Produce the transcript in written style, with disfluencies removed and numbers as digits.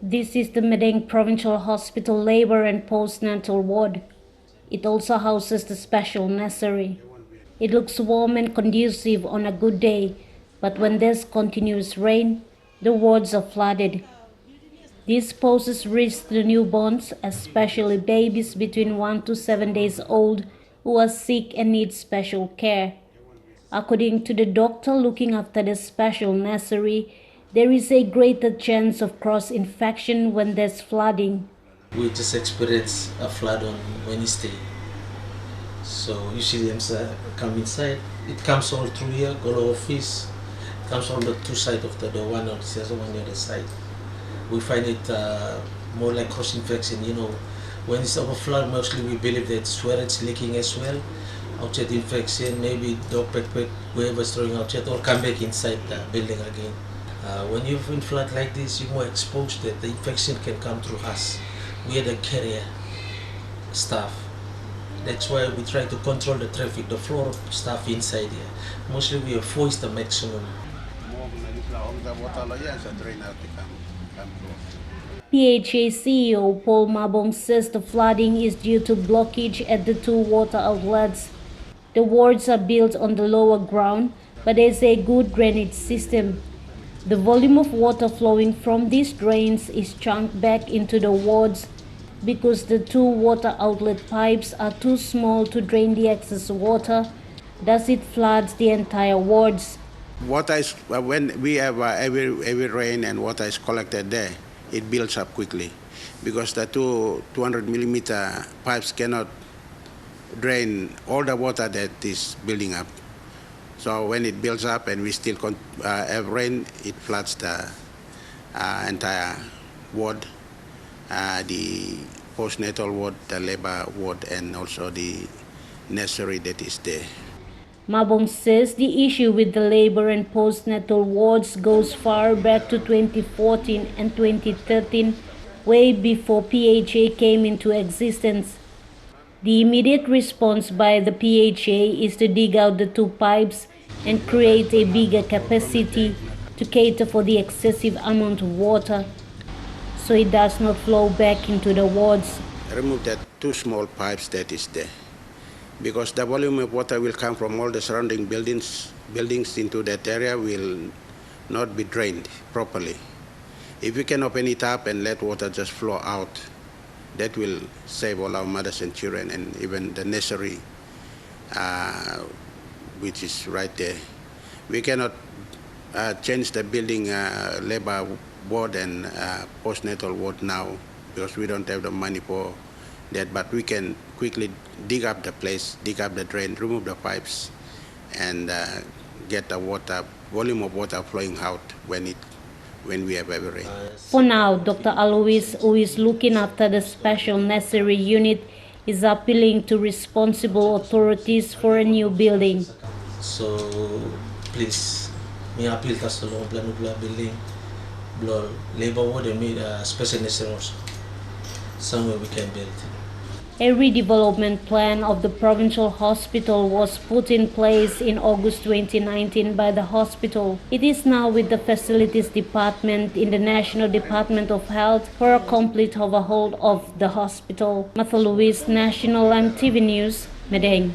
This is the Madang Provincial Hospital Labor and Post-Natal Ward. It also houses the special nursery. It looks warm and conducive on a good day, but when there's continuous rain, the wards are flooded. This poses risk to the newborns, especially babies between 1 to 7 days old who are sick and need special care. According to the doctor looking after the special nursery, there is a greater chance of cross-infection when there's flooding. We just experienced a flood on Wednesday. So usually come inside. It comes all through here, go to office. It comes on the two sides of the door, one on the other, one on the other side. We find it more like cross-infection, When it's overflow, mostly we believe that where it's leaking as well. Outside infection, maybe dog backpack, whoever's throwing outside, or come back inside the building again. When you've been flood like this, you're more exposed that the infection can come through us. We are the carrier staff. That's why we try to control the traffic, the flow of staff inside here. Mostly we force the maximum. PHA CEO Paul Mabong says the flooding is due to blockage at the two water outlets. The wards are built on the lower ground, but there is a good drainage system. The volume of water flowing from these drains is chunked back into the wards because the two water outlet pipes are too small to drain the excess water, thus it floods the entire wards. Water is, when we have heavy rain and water is collected there, it builds up quickly because the 200 millimeter pipes cannot drain all the water that is building up. So when it builds up and we still have rain, it floods the entire ward, the post-natal ward, the labor ward, and also the nursery that is there. Mabong says the issue with the labor and post-natal wards goes far back to 2014 and 2013, way before PHA came into existence. The immediate response by the PHA is to dig out the two pipes and create a bigger capacity to cater for the excessive amount of water, so it does not flow back into the wards. Remove the two small pipes that is there, because the volume of water will come from all the surrounding buildings into that area will not be drained properly. If we can open it up and let water just flow out, that will save all our mothers and children and even the nursery, which is right there. We cannot change the building labor ward and postnatal ward now because we don't have the money for that, but we can quickly dig up the place, dig up the drain, remove the pipes, and get the water, volume of water flowing out when we have heavy rain. For now, Dr. Alois, who is looking after the special nursery unit, is appealing to responsible authorities for a new building. So please, may appeal ka sa long plano building, labor ward and special nursery also. Somewhere we can build. A redevelopment plan of the provincial hospital was put in place in August 2019 by the hospital. It is now with the Facilities Department in the National Department of Health for a complete overhaul of the hospital. Alois, National MTV News, Madang.